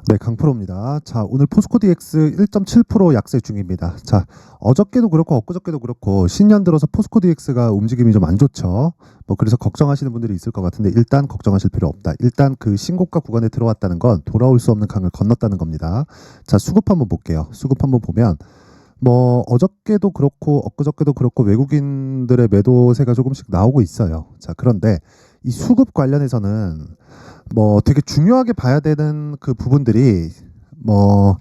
네, 강프로입니다. 자, 오늘 포스코 DX 1.7% 약세 중입니다. 자, 어저께도 그렇고 엊그저께도 그렇고 신년 들어서 포스코 DX가 움직임이 좀 안 좋죠. 뭐 그래서 걱정하시는 분들이 있을 것 같은데 일단 걱정하실 필요 없다. 일단 그 신고가 구간에 들어왔다는 건 돌아올 수 없는 강을 건넜다는 겁니다. 자, 수급 한번 볼게요. 수급 한번 보면 뭐 어저께도 그렇고 엊그저께도 그렇고 외국인들의 매도세가 조금씩 나오고 있어요. 자, 그런데 이 수급 관련해서는 뭐 되게 중요하게 봐야 되는 그 부분들이 뭐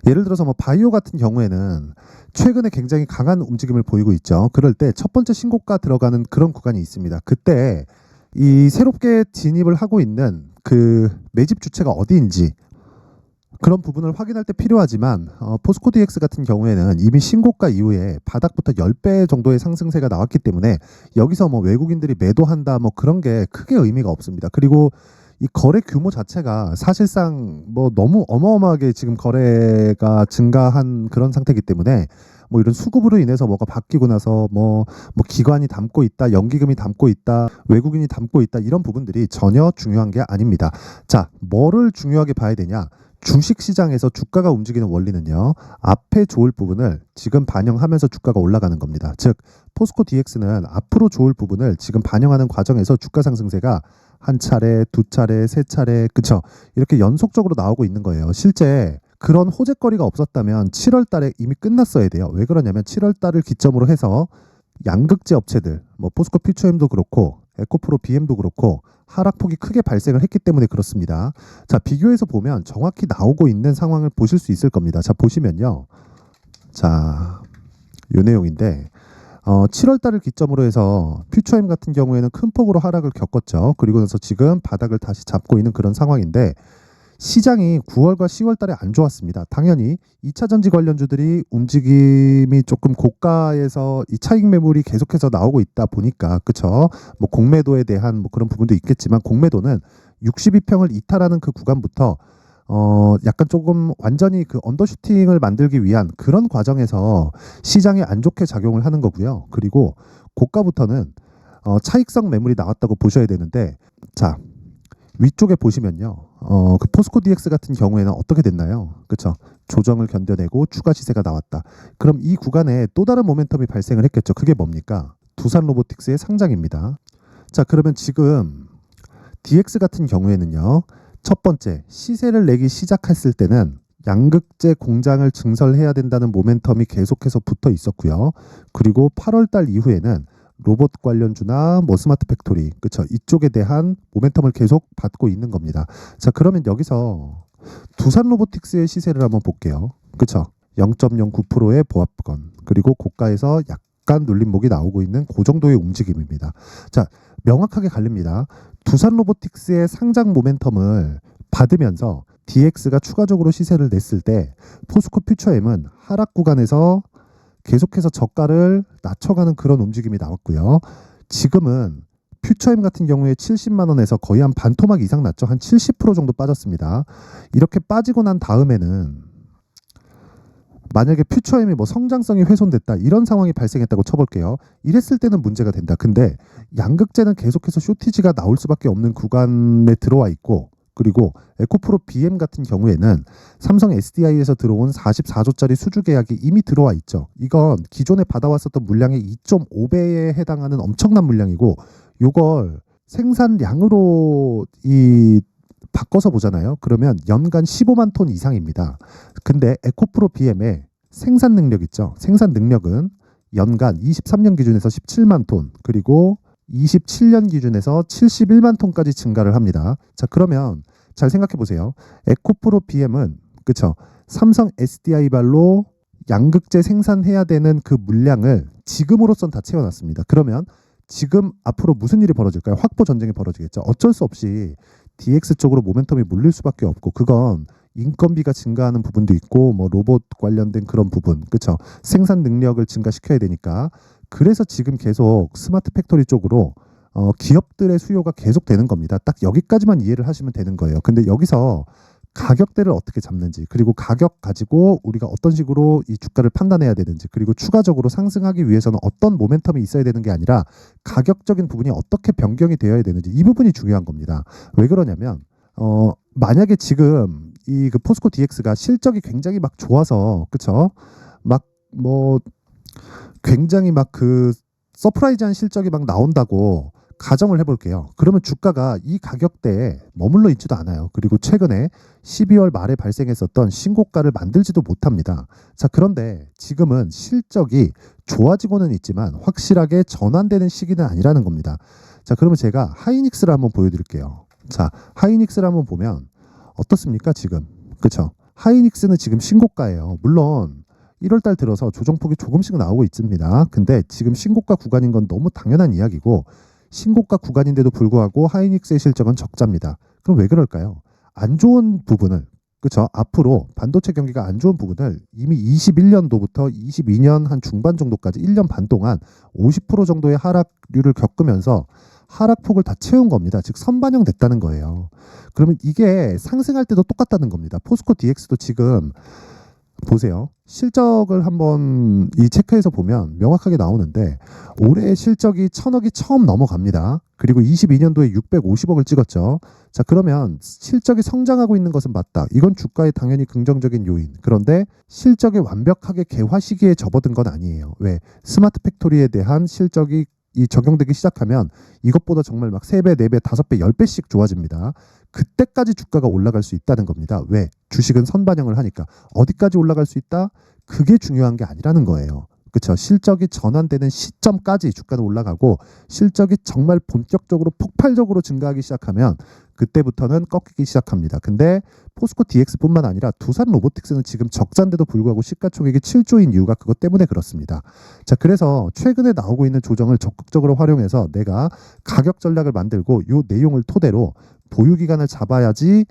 예를 들어서 뭐 바이오 같은 경우에는 최근에 굉장히 강한 움직임을 보이고 있죠. 그럴 때 첫 번째 신고가 들어가는 그런 구간이 있습니다. 그때 이 새롭게 진입을 하고 있는 그 매집 주체가 어디인지 그런 부분을 확인할 때 필요하지만 포스코 DX 같은 경우에는 이미 신고가 이후에 바닥부터 10배 정도의 상승세가 나왔기 때문에 여기서 뭐 외국인들이 매도한다 뭐 그런 게 크게 의미가 없습니다. 그리고 이 거래 규모 자체가 사실상 뭐 너무 어마어마하게 지금 거래가 증가한 그런 상태이기 때문에 뭐 이런 수급으로 인해서 뭐가 바뀌고 나서 뭐 기관이 담고 있다, 연기금이 담고 있다, 외국인이 담고 있다 이런 부분들이 전혀 중요한 게 아닙니다. 자, 뭐를 중요하게 봐야 되냐? 주식시장에서 주가가 움직이는 원리는요. 앞에 좋을 부분을 지금 반영하면서 주가가 올라가는 겁니다. 즉 포스코 DX는 앞으로 좋을 부분을 지금 반영하는 과정에서 주가 상승세가 한 차례, 두 차례, 세 차례, 그쵸? 이렇게 연속적으로 나오고 있는 거예요. 실제 그런 호재거리가 없었다면 7월 달에 이미 끝났어야 돼요. 왜 그러냐면 7월 달을 기점으로 해서 양극재 업체들, 뭐 포스코 퓨처엠도 그렇고 에코프로 BM도 그렇고 하락폭이 크게 발생을 했기 때문에 그렇습니다. 자, 비교해서 보면 정확히 나오고 있는 상황을 보실 수 있을 겁니다. 자, 보시면요. 자, 이 내용인데 7월 달을 기점으로 해서 퓨처엠 같은 경우에는 큰 폭으로 하락을 겪었죠. 그리고 나서 지금 바닥을 다시 잡고 있는 그런 상황인데 시장이 9월과 10월 달에 안 좋았습니다. 당연히 2차 전지 관련주들이 움직임이 조금 고가에서 이 차익 매물이 계속해서 나오고 있다 보니까 그쵸? 뭐 공매도에 대한 뭐 그런 부분도 있겠지만 공매도는 62평을 이탈하는 그 구간부터 약간 조금 완전히 그 언더슈팅을 만들기 위한 그런 과정에서 시장에 안 좋게 작용을 하는 거고요. 그리고 고가부터는 차익성 매물이 나왔다고 보셔야 되는데 자, 위쪽에 보시면요. 그 포스코 DX 같은 경우에는 어떻게 됐나요? 그렇죠? 조정을 견뎌내고 추가 시세가 나왔다. 그럼 이 구간에 또 다른 모멘텀이 발생을 했겠죠. 그게 뭡니까? 두산 로보틱스의 상장입니다. 자, 그러면 지금 DX 같은 경우에는요. 첫 번째, 시세를 내기 시작했을 때는 양극재 공장을 증설해야 된다는 모멘텀이 계속해서 붙어 있었고요. 그리고 8월 달 이후에는 로봇 관련주나 뭐 스마트 팩토리, 그쵸? 이쪽에 대한 모멘텀을 계속 받고 있는 겁니다. 자, 그러면 여기서 두산 로보틱스의 시세를 한번 볼게요. 그쵸? 0.09%의 보합권, 그리고 고가에서 약간 눌림목이 나오고 있는 그 정도의 움직임입니다. 자, 명확하게 갈립니다. 두산 로보틱스의 상장 모멘텀을 받으면서 DX가 추가적으로 시세를 냈을 때 포스코 퓨처엠은 하락 구간에서 계속해서 저가를 낮춰가는 그런 움직임이 나왔고요. 지금은 퓨처엠 같은 경우에 70만 원에서 거의 한 반토막 이상 났죠. 한 70% 정도 빠졌습니다. 이렇게 빠지고 난 다음에는 만약에 퓨처엠이 뭐 성장성이 훼손됐다 이런 상황이 발생했다고 쳐볼게요. 이랬을 때는 문제가 된다. 근데 양극재는 계속해서 쇼티지가 나올 수밖에 없는 구간에 들어와 있고 그리고 에코프로 BM 같은 경우에는 삼성 SDI에서 들어온 44조짜리 수주 계약이 이미 들어와 있죠. 이건 기존에 받아왔었던 물량의 2.5배에 해당하는 엄청난 물량이고 이걸 생산량으로 바꿔서 보잖아요. 그러면 연간 15만 톤 이상입니다. 근데 에코프로 BM의 생산 능력 있죠. 생산 능력은 연간 23년 기준에서 17만 톤 그리고 27년 기준에서 71만 톤까지 증가를 합니다. 자, 그러면 잘 생각해 보세요. 에코프로 BM은 그쵸? 삼성 SDI 발로 양극재 생산해야 되는 그 물량을 지금으로선 다 채워놨습니다. 그러면 지금 앞으로 무슨 일이 벌어질까요? 확보 전쟁이 벌어지겠죠. 어쩔 수 없이 DX 쪽으로 모멘텀이 몰릴 수밖에 없고 그건 인건비가 증가하는 부분도 있고 뭐 로봇 관련된 그런 부분 그쵸? 생산 능력을 증가시켜야 되니까 그래서 지금 계속 스마트 팩토리 쪽으로 기업들의 수요가 계속 되는 겁니다. 딱 여기까지만 이해를 하시면 되는 거예요. 근데 여기서 가격대를 어떻게 잡는지 그리고 가격 가지고 우리가 어떤 식으로 이 주가를 판단해야 되는지 그리고 추가적으로 상승하기 위해서는 어떤 모멘텀이 있어야 되는 게 아니라 가격적인 부분이 어떻게 변경이 되어야 되는지 이 부분이 중요한 겁니다. 왜 그러냐면 만약에 지금 이 그 포스코 DX가 실적이 굉장히 막 좋아서 그쵸? 막 뭐 굉장히 막 그 서프라이즈한 실적이 막 나온다고 가정을 해볼게요. 그러면 주가가 이 가격대에 머물러 있지도 않아요. 그리고 최근에 12월 말에 발생했었던 신고가를 만들지도 못합니다. 자, 그런데 지금은 실적이 좋아지고는 있지만 확실하게 전환되는 시기는 아니라는 겁니다. 자, 그러면 제가 하이닉스를 한번 보여드릴게요. 자, 하이닉스를 한번 보면 어떻습니까, 지금? 그쵸? 하이닉스는 지금 신고가예요. 물론 1월 달 들어서 조정폭이 조금씩 나오고 있습니다. 근데 지금 신고가 구간인 건 너무 당연한 이야기고 신고가 구간인데도 불구하고 하이닉스의 실적은 적자입니다. 그럼 왜 그럴까요? 안 좋은 부분을 그렇죠. 앞으로 반도체 경기가 안 좋은 부분을 이미 21년도부터 22년 한 중반 정도까지 1년 반 동안 50% 정도의 하락률을 겪으면서 하락폭을 다 채운 겁니다. 즉 선반영됐다는 거예요. 그러면 이게 상승할 때도 똑같다는 겁니다. 포스코 DX도 지금 보세요. 실적을 한번 이 체크해서 보면 명확하게 나오는데 올해 실적이 1000억이 처음 넘어갑니다. 그리고 22년도에 650억을 찍었죠. 자, 그러면 실적이 성장하고 있는 것은 맞다. 이건 주가에 당연히 긍정적인 요인. 그런데 실적이 완벽하게 개화 시기에 접어든 건 아니에요. 왜? 스마트 팩토리에 대한 실적이 이 적용되기 시작하면 이것보다 정말 막 3배, 4배, 5배, 10배씩 좋아집니다. 그때까지 주가가 올라갈 수 있다는 겁니다. 왜? 주식은 선반영을 하니까. 어디까지 올라갈 수 있다? 그게 중요한 게 아니라는 거예요. 그렇죠? 실적이 전환되는 시점까지 주가는 올라가고 실적이 정말 본격적으로 폭발적으로 증가하기 시작하면 그때부터는 꺾이기 시작합니다. 근데 포스코 DX뿐만 아니라 두산 로보틱스는 지금 적자인데도 불구하고 시가총액이 7조인 이유가 그것 때문에 그렇습니다. 자, 그래서 최근에 나오고 있는 조정을 적극적으로 활용해서 내가 가격 전략을 만들고 이 내용을 토대로 보유기간을 잡아야지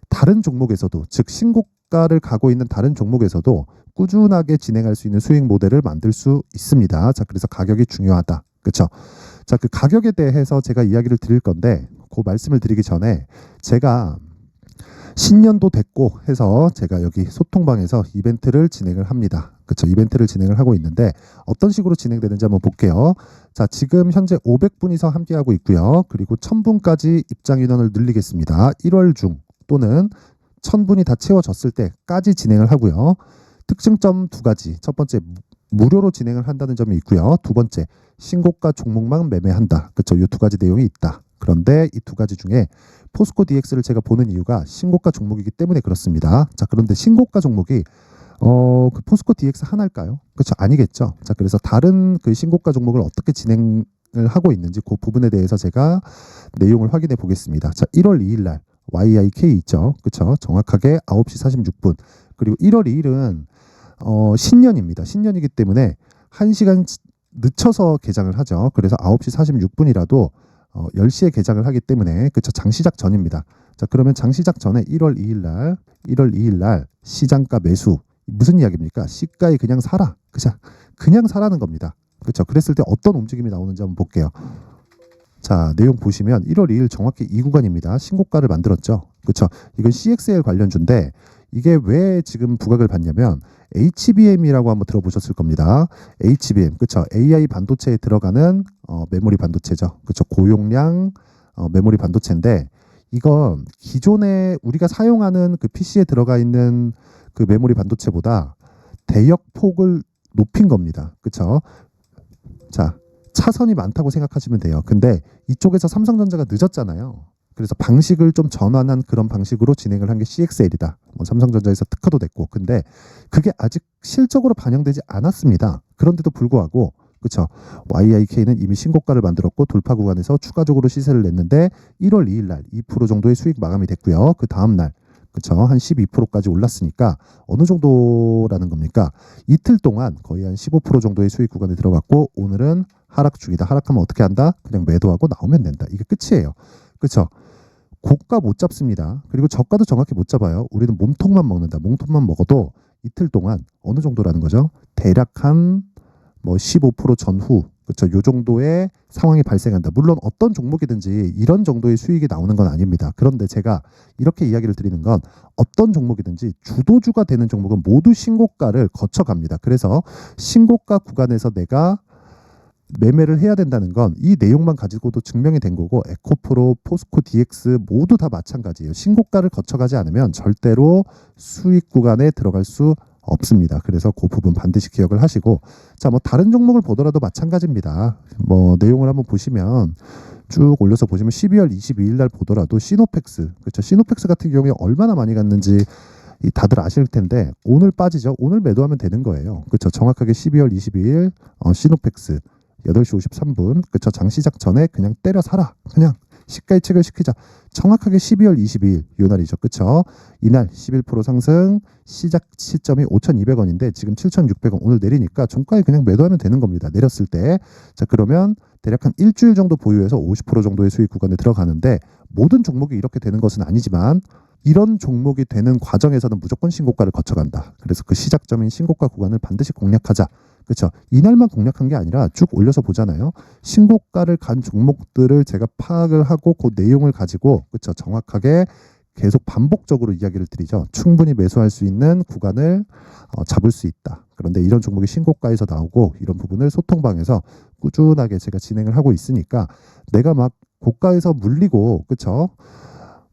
다른 종목에서도 즉 신고가를 가고 있는 다른 종목에서도 꾸준하게 진행할 수 있는 수익 모델을 만들 수 있습니다. 자, 그래서 가격이 중요하다. 그렇죠? 자, 그 가격에 대해서 제가 이야기를 드릴 건데 그 말씀을 드리기 전에 제가 신년도 됐고 해서 제가 여기 소통방에서 이벤트를 진행을 합니다. 그렇죠? 이벤트를 진행을 하고 있는데 어떤 식으로 진행되는지 한번 볼게요. 자, 지금 현재 500분이서 함께하고 있고요. 그리고 1000분까지 입장 인원을 늘리겠습니다. 1월 중 또는 1000분이 다 채워졌을 때까지 진행을 하고요. 특징점 두 가지. 첫 번째, 무료로 진행을 한다는 점이 있고요. 두 번째, 신고가 종목만 매매한다. 그렇죠? 이 두 가지 내용이 있다. 그런데 이 두 가지 중에 포스코 DX를 제가 보는 이유가 신고가 종목이기 때문에 그렇습니다. 자, 그런데 신고가 종목이 그 포스코 DX 하나일까요? 그렇죠? 아니겠죠. 자, 그래서 다른 그 신고가 종목을 어떻게 진행을 하고 있는지 그 부분에 대해서 제가 내용을 확인해 보겠습니다. 자, 1월 2일 날 YIK 있죠. 그렇죠? 정확하게 9시 46분. 그리고 1월 2일은 신년입니다. 신년이기 때문에 1시간 늦춰서 개장을 하죠. 그래서 9시 46분이라도 10시에 개장을 하기 때문에 그쵸, 장시작 전입니다. 자, 그러면 장시작 전에 1월 2일 날 시장가 매수. 무슨 이야기입니까? 시가에 그냥 사라. 그죠? 그냥 사라는 겁니다. 그렇죠? 그랬을 때 어떤 움직임이 나오는지 한번 볼게요. 자, 내용 보시면 1월 2일 정확히 이 구간입니다. 신고가를 만들었죠. 그렇죠? 이건 CXL 관련주인데 이게 왜 지금 부각을 받냐면 HBM이라고 한번 들어보셨을 겁니다. HBM, 그렇죠? AI 반도체에 들어가는 메모리 반도체죠. 그렇죠? 고용량 메모리 반도체인데 이건 기존에 우리가 사용하는 그 PC에 들어가 있는 그 메모리 반도체보다 대역폭을 높인 겁니다. 그렇죠? 자, 차선이 많다고 생각하시면 돼요. 근데 이쪽에서 삼성전자가 늦었잖아요. 그래서 방식을 좀 전환한 그런 방식으로 진행을 한 게 CXL이다. 뭐 삼성전자에서 특허도 됐고, 근데 그게 아직 실적으로 반영되지 않았습니다. 그런데도 불구하고, 그렇죠? YIK는 이미 신고가를 만들었고 돌파 구간에서 추가적으로 시세를 냈는데 1월 2일 날 2% 정도의 수익 마감이 됐고요. 그 다음 날, 그렇죠? 한 12%까지 올랐으니까 어느 정도라는 겁니까? 이틀 동안 거의 한 15% 정도의 수익 구간에 들어갔고 오늘은 하락 중이다. 하락하면 어떻게 한다? 그냥 매도하고 나오면 된다. 이게 끝이에요. 그렇죠? 고가 못 잡습니다. 그리고 저가도 정확히 못 잡아요. 우리는 몸통만 먹는다. 몸통만 먹어도 이틀 동안 어느 정도라는 거죠? 대략 한 뭐 15% 전후, 그렇죠? 요 정도의 상황이 발생한다. 물론 어떤 종목이든지 이런 정도의 수익이 나오는 건 아닙니다. 그런데 제가 이렇게 이야기를 드리는 건 어떤 종목이든지 주도주가 되는 종목은 모두 신고가를 거쳐갑니다. 그래서 신고가 구간에서 내가 매매를 해야 된다는 건 이 내용만 가지고도 증명이 된 거고, 에코프로, 포스코 DX 모두 다 마찬가지예요. 신고가를 거쳐가지 않으면 절대로 수익 구간에 들어갈 수 없습니다. 그래서 그 부분 반드시 기억을 하시고, 자, 뭐 다른 종목을 보더라도 마찬가지입니다. 뭐 내용을 한번 보시면 쭉 올려서 보시면 12월 22일 날 보더라도 시노펙스, 그렇죠? 시노펙스 같은 경우에 얼마나 많이 갔는지 다들 아실 텐데, 오늘 빠지죠. 오늘 매도하면 되는 거예요. 그렇죠? 정확하게 12월 22일 시노펙스 8시 53분, 그렇죠? 장 시작 전에 그냥 때려 사라. 그냥 시가 예측을 시키자. 정확하게 12월 22일 요 날이죠. 그렇죠? 이날 11% 상승, 시작 시점이 5,200원인데 지금 7,600원, 오늘 내리니까 종가에 그냥 매도하면 되는 겁니다. 내렸을 때. 자, 그러면 대략 한 일주일 정도 보유해서 50% 정도의 수익 구간에 들어가는데, 모든 종목이 이렇게 되는 것은 아니지만 이런 종목이 되는 과정에서는 무조건 신고가를 거쳐간다. 그래서 그 시작점인 신고가 구간을 반드시 공략하자. 그렇죠? 이날만 공략한 게 아니라 쭉 올려서 보잖아요. 신고가를 간 종목들을 제가 파악을 하고 그 내용을 가지고, 그렇죠? 정확하게 계속 반복적으로 이야기를 드리죠. 충분히 매수할 수 있는 구간을 잡을 수 있다. 그런데 이런 종목이 신고가에서 나오고 이런 부분을 소통방에서 꾸준하게 제가 진행을 하고 있으니까, 내가 막 고가에서 물리고, 그렇죠?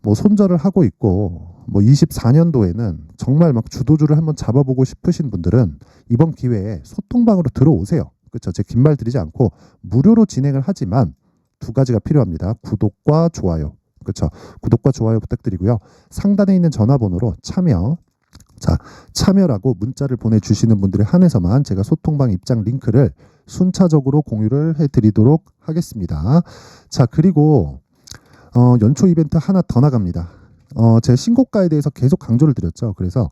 뭐 손절을 하고 있고, 뭐 24년도에는 정말 막 주도주를 한번 잡아보고 싶으신 분들은 이번 기회에 소통방으로 들어오세요. 그렇죠? 제 긴 말 드리지 않고 무료로 진행을 하지만 두 가지가 필요합니다. 구독과 좋아요. 그렇죠? 구독과 좋아요 부탁드리고요. 상단에 있는 전화번호로 참여, 자, 참여라고 문자를 보내주시는 분들에 한해서만 제가 소통방 입장 링크를 순차적으로 공유를 해드리도록 하겠습니다. 자, 그리고 연초 이벤트 하나 더 나갑니다. 제 신고가에 대해서 계속 강조를 드렸죠. 그래서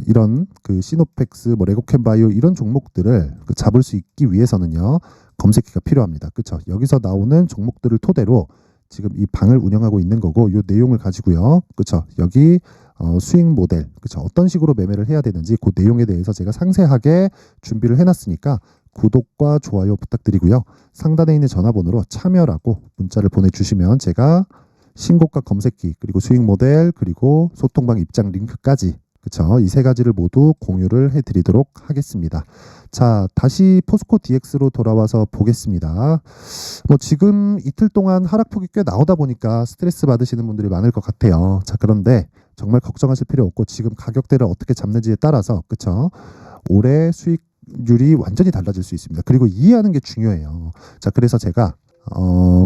이런 그 시노펙스, 뭐 레고캠바이오 이런 종목들을 잡을 수 있기 위해서는요, 검색기가 필요합니다. 그렇죠? 여기서 나오는 종목들을 토대로 지금 이 방을 운영하고 있는 거고, 이 내용을 가지고요, 그렇죠? 여기 수익 모델, 그렇죠? 어떤 식으로 매매를 해야 되는지 그 내용에 대해서 제가 상세하게 준비를 해놨으니까 구독과 좋아요 부탁드리고요. 상단에 있는 전화번호로 참여라고 문자를 보내주시면 제가 신고가 검색기, 그리고 수익 모델, 그리고 소통방 입장 링크까지, 그쵸? 이 세 가지를 모두 공유를 해드리도록 하겠습니다. 자, 다시 포스코 DX로 돌아와서 보겠습니다. 뭐 지금 이틀 동안 하락폭이 꽤 나오다 보니까 스트레스 받으시는 분들이 많을 것 같아요. 자, 그런데 정말 걱정하실 필요 없고, 지금 가격대를 어떻게 잡는지에 따라서, 그쵸? 올해 수익률이 완전히 달라질 수 있습니다. 그리고 이해하는 게 중요해요. 자, 그래서 제가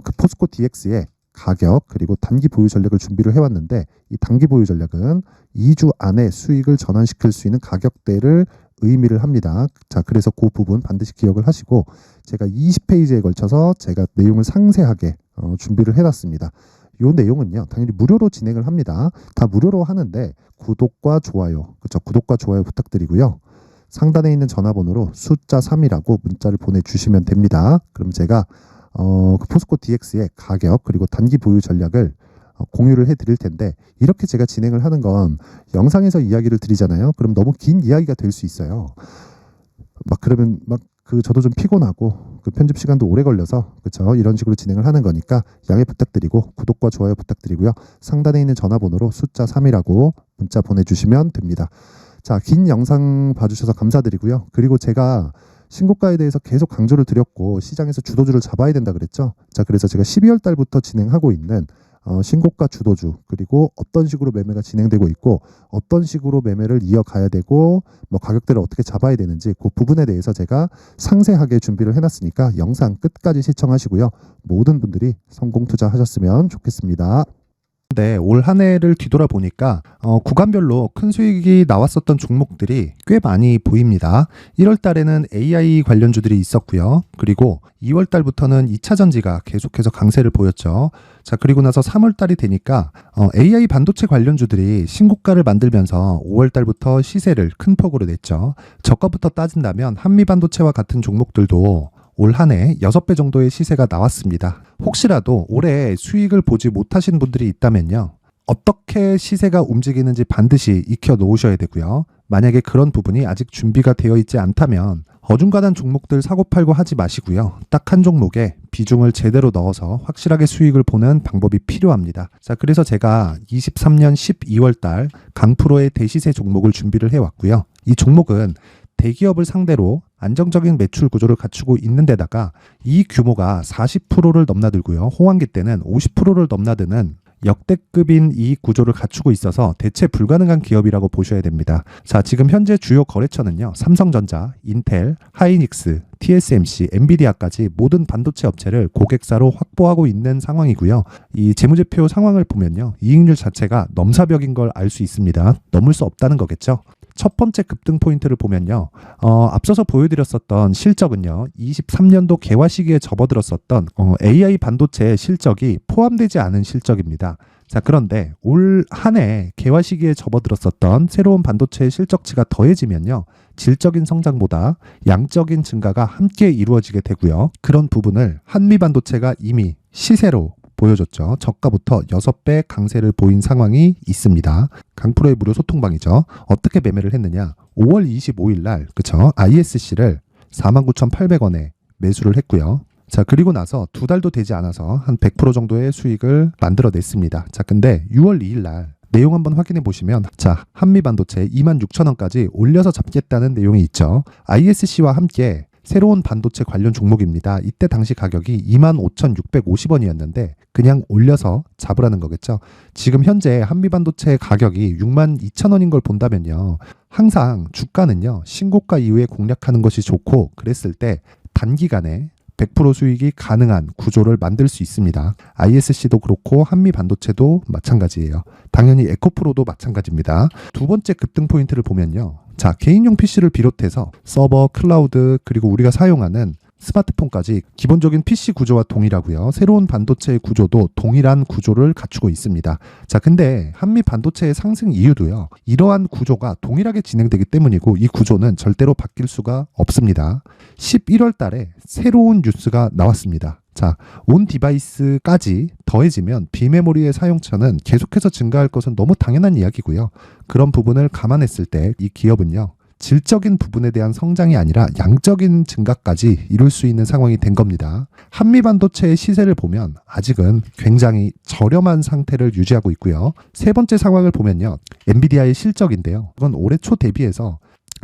그 포스코 DX의 가격, 그리고 단기 보유 전략을 준비를 해왔는데, 이 단기 보유 전략은 2주 안에 수익을 전환시킬 수 있는 가격대를 의미를 합니다. 자, 그래서 그 부분 반드시 기억을 하시고, 제가 20페이지에 걸쳐서 제가 내용을 상세하게 준비를 해놨습니다. 이 내용은요, 당연히 무료로 진행을 합니다. 다 무료로 하는데 구독과 좋아요, 그렇죠? 구독과 좋아요 부탁드리고요. 상단에 있는 전화번호로 숫자 3이라고 문자를 보내주시면 됩니다. 그럼 제가 그 포스코 DX의 가격, 그리고 단기 보유 전략을 공유를 해드릴 텐데, 이렇게 제가 진행을 하는 건 영상에서 이야기를 드리잖아요. 그럼 너무 긴 이야기가 될 수 있어요. 막 그러면 막 저도 좀 피곤하고 그 편집 시간도 오래 걸려서, 그렇죠? 이런 식으로 진행을 하는 거니까 양해 부탁드리고 구독과 좋아요 부탁드리고요. 상단에 있는 전화번호로 숫자 3이라고 문자 보내주시면 됩니다. 자, 긴 영상 봐주셔서 감사드리고요. 그리고 제가 신고가에 대해서 계속 강조를 드렸고, 시장에서 주도주를 잡아야 된다 그랬죠. 자, 그래서 제가 12월 달부터 진행하고 있는 신고가 주도주, 그리고 어떤 식으로 매매가 진행되고 있고, 어떤 식으로 매매를 이어가야 되고, 뭐 가격대를 어떻게 잡아야 되는지 그 부분에 대해서 제가 상세하게 준비를 해놨으니까 영상 끝까지 시청하시고요. 모든 분들이 성공 투자하셨으면 좋겠습니다. 네, 올 한 해를 뒤돌아보니까 구간별로 큰 수익이 나왔었던 종목들이 꽤 많이 보입니다. 1월 달에는 AI 관련주들이 있었고요. 그리고 2월 달부터는 2차 전지가 계속해서 강세를 보였죠. 자, 그리고 나서 3월 달이 되니까 AI 반도체 관련주들이 신고가를 만들면서 5월 달부터 시세를 큰 폭으로 냈죠. 저가부터 따진다면 한미반도체와 같은 종목들도 올 한 해 6배 정도의 시세가 나왔습니다. 혹시라도 올해 수익을 보지 못하신 분들이 있다면요, 어떻게 시세가 움직이는지 반드시 익혀 놓으셔야 되고요. 만약에 그런 부분이 아직 준비가 되어 있지 않다면 어중간한 종목들 사고팔고 하지 마시고요. 딱 한 종목에 비중을 제대로 넣어서 확실하게 수익을 보는 방법이 필요합니다. 자, 그래서 제가 23년 12월 달 강프로의 대시세 종목을 준비를 해왔고요. 이 종목은 대기업을 상대로 안정적인 매출 구조를 갖추고 있는 데다가 이 규모가 40%를 넘나들고요. 호황기 때는 50%를 넘나드는 역대급인 이익 구조를 갖추고 있어서 대체 불가능한 기업이라고 보셔야 됩니다. 자, 지금 현재 주요 거래처는요. 삼성전자, 인텔, 하이닉스, TSMC, 엔비디아까지 모든 반도체 업체를 고객사로 확보하고 있는 상황이고요. 이 재무제표 상황을 보면요. 이익률 자체가 넘사벽인 걸 알 수 있습니다. 넘을 수 없다는 거겠죠. 첫 번째 급등 포인트를 보면요. 앞서서 보여드렸었던 실적은요. 23년도 개화 시기에 접어들었었던 AI 반도체 실적이 포함되지 않은 실적입니다. 자, 그런데 올 한 해 개화 시기에 접어들었었던 새로운 반도체 실적치가 더해지면요. 질적인 성장보다 양적인 증가가 함께 이루어지게 되고요. 그런 부분을 한미반도체가 이미 시세로 보여줬죠. 저가부터 6배 강세를 보인 상황이 있습니다. 강프로의 무료 소통방이죠. 어떻게 매매를 했느냐? 5월 25일 날, 그쵸? ISC를 49,800원에 매수를 했고요. 자, 그리고 나서 2달도 되지 않아서 한 100% 정도의 수익을 만들어냈습니다. 자, 근데 6월 2일 날 내용 한번 확인해 보시면, 자, 한미반도체 26,000원까지 올려서 잡겠다는 내용이 있죠. ISC와 함께 새로운 반도체 관련 종목입니다. 이때 당시 가격이 25,650원이었는데 그냥 올려서 잡으라는 거겠죠. 지금 현재 한미반도체 가격이 62,000원인 걸 본다면요. 항상 주가는요. 신고가 이후에 공략하는 것이 좋고, 그랬을 때 단기간에 100% 수익이 가능한 구조를 만들 수 있습니다. ISC도 그렇고 한미반도체도 마찬가지예요. 당연히 에코프로도 마찬가지입니다. 두 번째 급등 포인트를 보면요. 자, 개인용 PC를 비롯해서 서버, 클라우드, 그리고 우리가 사용하는 스마트폰까지 기본적인 PC 구조와 동일하고요. 새로운 반도체의 구조도 동일한 구조를 갖추고 있습니다. 자, 근데 한미 반도체의 상승 이유도요. 이러한 구조가 동일하게 진행되기 때문이고 이 구조는 절대로 바뀔 수가 없습니다. 11월 달에 새로운 뉴스가 나왔습니다. 자, 온 디바이스까지 더해지면 비메모리의 사용처는 계속해서 증가할 것은 너무 당연한 이야기고요. 그런 부분을 감안했을 때 이 기업은요. 질적인 부분에 대한 성장이 아니라 양적인 증가까지 이룰 수 있는 상황이 된 겁니다. 한미반도체의 시세를 보면 아직은 굉장히 저렴한 상태를 유지하고 있고요. 세 번째 상황을 보면요. 엔비디아의 실적인데요. 이건 올해 초 대비해서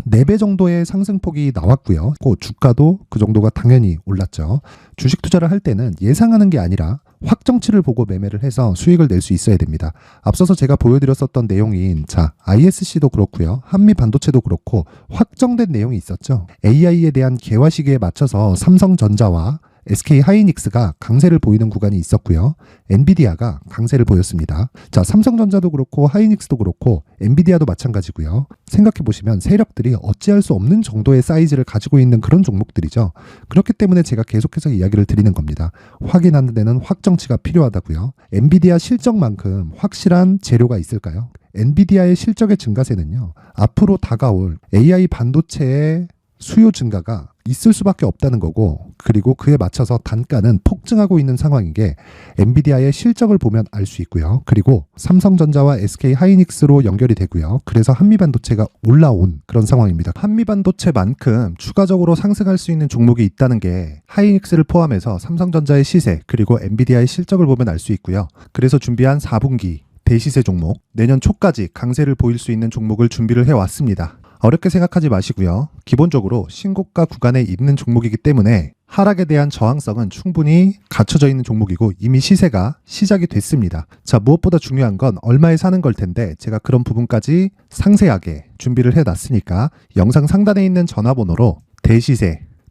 4배 정도의 상승폭이 나왔고요. 주가도 그 정도가 당연히 올랐죠. 주식 투자를 할 때는 예상하는 게 아니라 확정치를 보고 매매를 해서 수익을 낼 수 있어야 됩니다. 앞서서 제가 보여드렸었던 내용인 ISC도 그렇고요. 한미 반도체도 그렇고 확정된 내용이 있었죠. AI에 대한 개화 시기에 맞춰서 삼성전자와 SK 하이닉스가 강세를 보이는 구간이 있었고요. 엔비디아가 강세를 보였습니다. 자, 삼성전자도 그렇고 하이닉스도 그렇고 엔비디아도 마찬가지고요. 생각해 보시면 세력들이 어찌할 수 없는 정도의 사이즈를 가지고 있는 그런 종목들이죠. 그렇기 때문에 제가 계속해서 이야기를 드리는 겁니다. 확인하는 데는 확정치가 필요하다고요. 엔비디아 실적만큼 확실한 재료가 있을까요? 엔비디아의 실적의 증가세는요. 앞으로 다가올 AI 반도체의 수요 증가가 있을 수밖에 없다는 거고, 그리고 그에 맞춰서 단가는 폭증하고 있는 상황인 게 엔비디아의 실적을 보면 알 수 있고요. 그리고 삼성전자와 SK 하이닉스로 연결이 되고요. 그래서 한미반도체가 올라온 그런 상황입니다. 한미반도체만큼 추가적으로 상승할 수 있는 종목이 있다는 게 하이닉스를 포함해서 삼성전자의 시세 그리고 엔비디아의 실적을 보면 알 수 있고요. 그래서 준비한 4분기 대시세 종목, 내년 초까지 강세를 보일 수 있는 종목을 준비를 해왔습니다. 어렵게 생각하지 마시고요. 기본적으로 신고가 구간에 있는 종목이기 때문에 하락에 대한 저항성은 충분히 갖춰져 있는 종목이고 이미 시세가 시작이 됐습니다. 자, 무엇보다 중요한 건 얼마에 사는 걸 텐데 제가 그런 부분까지 상세하게 준비를 해놨으니까 영상 상단에 있는 전화번호로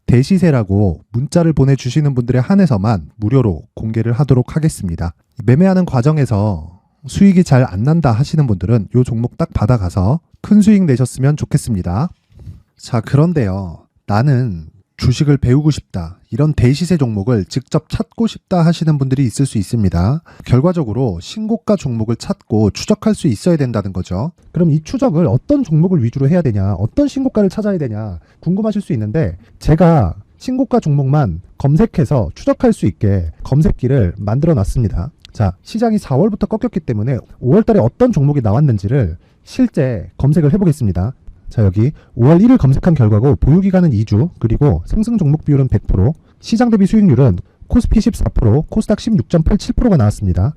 대시세라고 문자를 보내주시는 분들에 한해서만 무료로 공개를 하도록 하겠습니다. 매매하는 과정에서 수익이 잘 안 난다 하시는 분들은 이 종목 딱 받아가서 큰 수익 내셨으면 좋겠습니다. 자, 그런데요. 나는 주식을 배우고 싶다. 이런 대시세 종목을 직접 찾고 싶다 하시는 분들이 있을 수 있습니다. 결과적으로 신고가 종목을 찾고 추적할 수 있어야 된다는 거죠. 그럼 이 추적을 어떤 종목을 위주로 해야 되냐, 어떤 신고가를 찾아야 되냐 궁금하실 수 있는데 제가 신고가 종목만 검색해서 추적할 수 있게 검색기를 만들어 놨습니다. 자, 시장이 4월부터 꺾였기 때문에 5월 달에 어떤 종목이 나왔는지를 실제 검색을 해보겠습니다. 자, 여기 5월 1일 검색한 결과고 보유기간은 2주, 그리고 상승 종목 비율은 100%, 시장 대비 수익률은 코스피 14%, 코스닥 16.87%가 나왔습니다.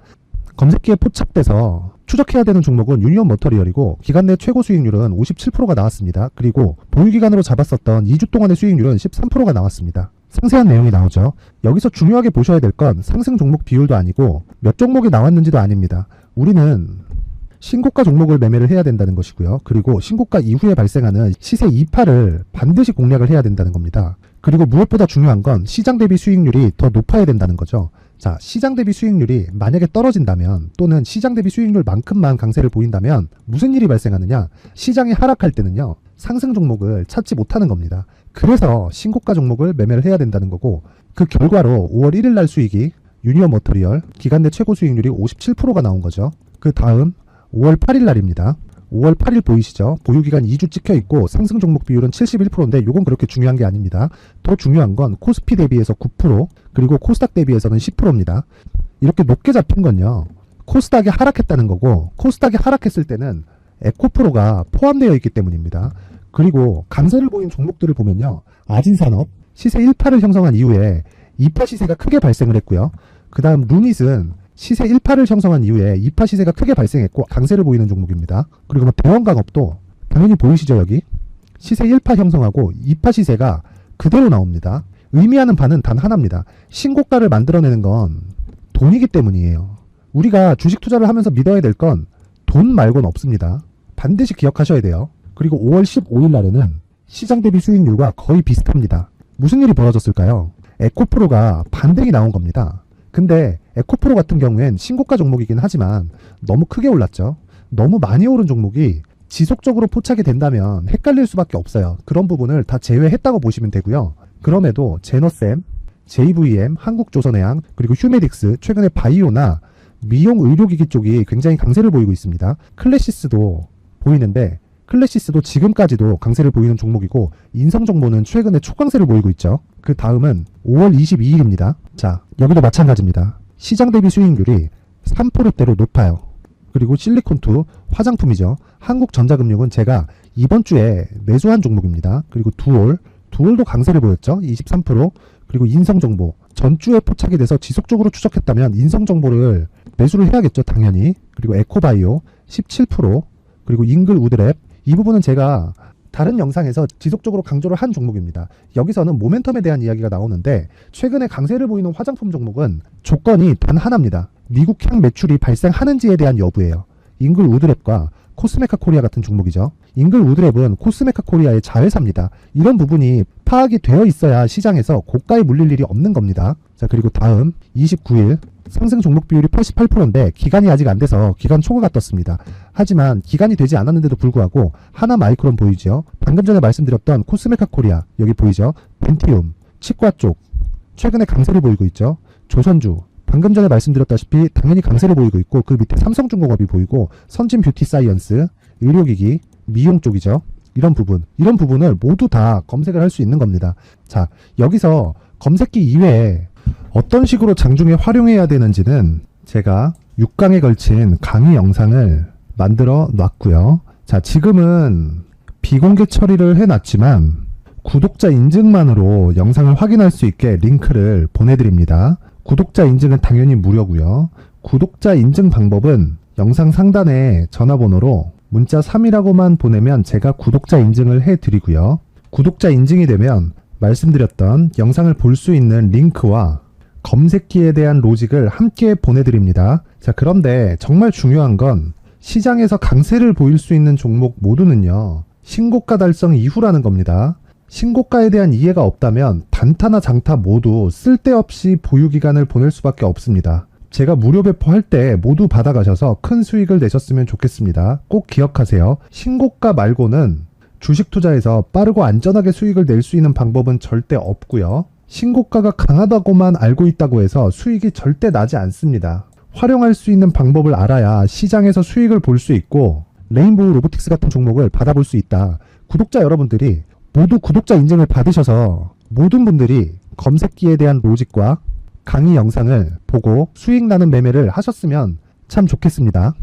검색기에 포착돼서 추적해야 되는 종목은 유니온 머터리얼이고 기간 내 최고 수익률은 57%가 나왔습니다. 그리고 보유기간으로 잡았었던 2주 동안의 수익률은 13%가 나왔습니다. 상세한 내용이 나오죠. 여기서 중요하게 보셔야 될 건 상승 종목 비율도 아니고 몇 종목이 나왔는지도 아닙니다. 우리는 신고가 종목을 매매를 해야 된다는 것이고요. 그리고 신고가 이후에 발생하는 시세 이파를 반드시 공략을 해야 된다는 겁니다. 그리고 무엇보다 중요한 건 시장 대비 수익률이 더 높아야 된다는 거죠. 자, 시장 대비 수익률이 만약에 떨어진다면 또는 시장 대비 수익률만큼만 강세를 보인다면 무슨 일이 발생하느냐? 시장이 하락할 때는요. 상승 종목을 찾지 못하는 겁니다. 그래서 신고가 종목을 매매를 해야 된다는 거고 그 결과로 5월 1일 날 수익이 유니온 머터리얼 기간 내 최고 수익률이 57%가 나온 거죠. 그 다음 5월 8일 날입니다. 5월 8일 보이시죠? 보유기간 2주 찍혀 있고 상승 종목 비율은 71%인데 이건 그렇게 중요한 게 아닙니다. 더 중요한 건 코스피 대비해서 9% 그리고 코스닥 대비해서는 10%입니다. 이렇게 높게 잡힌 건요. 코스닥이 하락했다는 거고 코스닥이 하락했을 때는 에코프로가 포함되어 있기 때문입니다. 그리고 강세를 보인 종목들을 보면요. 아진산업 시세 1파를 형성한 이후에 2파 시세가 크게 발생을 했고요. 그 다음 루닛은 시세 1파를 형성한 이후에 2파 시세가 크게 발생했고 강세를 보이는 종목입니다. 그리고 대원강업도 당연히 보이시죠 여기? 시세 1파 형성하고 2파 시세가 그대로 나옵니다. 의미하는 바는 단 하나입니다. 신고가를 만들어내는 건 돈이기 때문이에요. 우리가 주식 투자를 하면서 믿어야 될 건 돈 말고는 없습니다. 반드시 기억하셔야 돼요. 그리고 5월 15일 날에는 시장 대비 수익률과 거의 비슷합니다. 무슨 일이 벌어졌을까요? 에코프로가 반등이 나온 겁니다. 근데 에코프로 같은 경우엔 신고가 종목이긴 하지만 너무 크게 올랐죠. 너무 많이 오른 종목이 지속적으로 포착이 된다면 헷갈릴 수밖에 없어요. 그런 부분을 다 제외했다고 보시면 되고요. 그럼에도 제너셈, JVM, 한국조선해양, 그리고 휴메딕스, 최근에 바이오나 미용 의료기기 쪽이 굉장히 강세를 보이고 있습니다. 클래시스도 보이는데 클래시스도 지금까지도 강세를 보이는 종목이고 인성정보는 최근에 초강세를 보이고 있죠. 그 다음은 5월 22일입니다. 자, 여기도 마찬가지입니다. 시장 대비 수익률이 3%대로 높아요. 그리고 실리콘2 화장품이죠. 한국전자금융은 제가 이번 주에 매수한 종목입니다. 그리고 두올도 강세를 보였죠. 23%. 그리고 인성정보 전주에 포착이 돼서 지속적으로 추적했다면 인성정보를 매수를 해야겠죠. 당연히. 그리고 에코바이오 17%. 그리고 잉글 우드랩 이 부분은 제가 다른 영상에서 지속적으로 강조를 한 종목입니다. 여기서는 모멘텀에 대한 이야기가 나오는데 최근에 강세를 보이는 화장품 종목은 조건이 단 하나입니다. 미국 향 매출이 발생하는지에 대한 여부예요. 잉글 우드랩과 코스메카 코리아 같은 종목이죠. 잉글 우드랩은 코스메카 코리아의 자회사입니다. 이런 부분이 파악이 되어 있어야 시장에서 고가에 물릴 일이 없는 겁니다. 자, 그리고 다음 29일 상승 종목 비율이 88%인데 기간이 아직 안 돼서 기간 초과가 떴습니다. 하지만 기간이 되지 않았는데도 불구하고 하나 마이크론 보이죠. 방금 전에 말씀드렸던 코스메카 코리아 여기 보이죠. 벤티움, 치과 쪽 최근에 강세를 보이고 있죠. 조선주 방금 전에 말씀드렸다시피 당연히 강세를 보이고 있고 그 밑에 삼성중공업이 보이고 선진 뷰티 사이언스, 의료기기, 미용 쪽이죠. 이런 부분을 모두 다 검색을 할 수 있는 겁니다. 자, 여기서 검색기 이외에 어떤 식으로 장중에 활용해야 되는지는 제가 6강에 걸친 강의 영상을 만들어 놨고요. 자, 지금은 비공개 처리를 해놨지만 구독자 인증만으로 영상을 확인할 수 있게 링크를 보내드립니다. 구독자 인증은 당연히 무료고요. 구독자 인증 방법은 영상 상단에 전화번호로 문자 3이라고만 보내면 제가 구독자 인증을 해드리고요. 구독자 인증이 되면 말씀드렸던 영상을 볼 수 있는 링크와 검색기에 대한 로직을 함께 보내드립니다. 자, 그런데 정말 중요한 건 시장에서 강세를 보일 수 있는 종목 모두는요. 신고가 달성 이후라는 겁니다. 신고가에 대한 이해가 없다면 단타나 장타 모두 쓸데없이 보유기간을 보낼 수밖에 없습니다. 제가 무료 배포할 때 모두 받아가셔서 큰 수익을 내셨으면 좋겠습니다. 꼭 기억하세요. 신고가 말고는 주식 투자에서 빠르고 안전하게 수익을 낼 수 있는 방법은 절대 없고요. 신고가가 강하다고만 알고 있다고 해서 수익이 절대 나지 않습니다. 활용할 수 있는 방법을 알아야 시장에서 수익을 볼 수 있고 레인보우 로보틱스 같은 종목을 받아볼 수 있다. 구독자 여러분들이 모두 구독자 인증을 받으셔서 모든 분들이 검색기에 대한 로직과 강의 영상을 보고 수익 나는 매매를 하셨으면 참 좋겠습니다.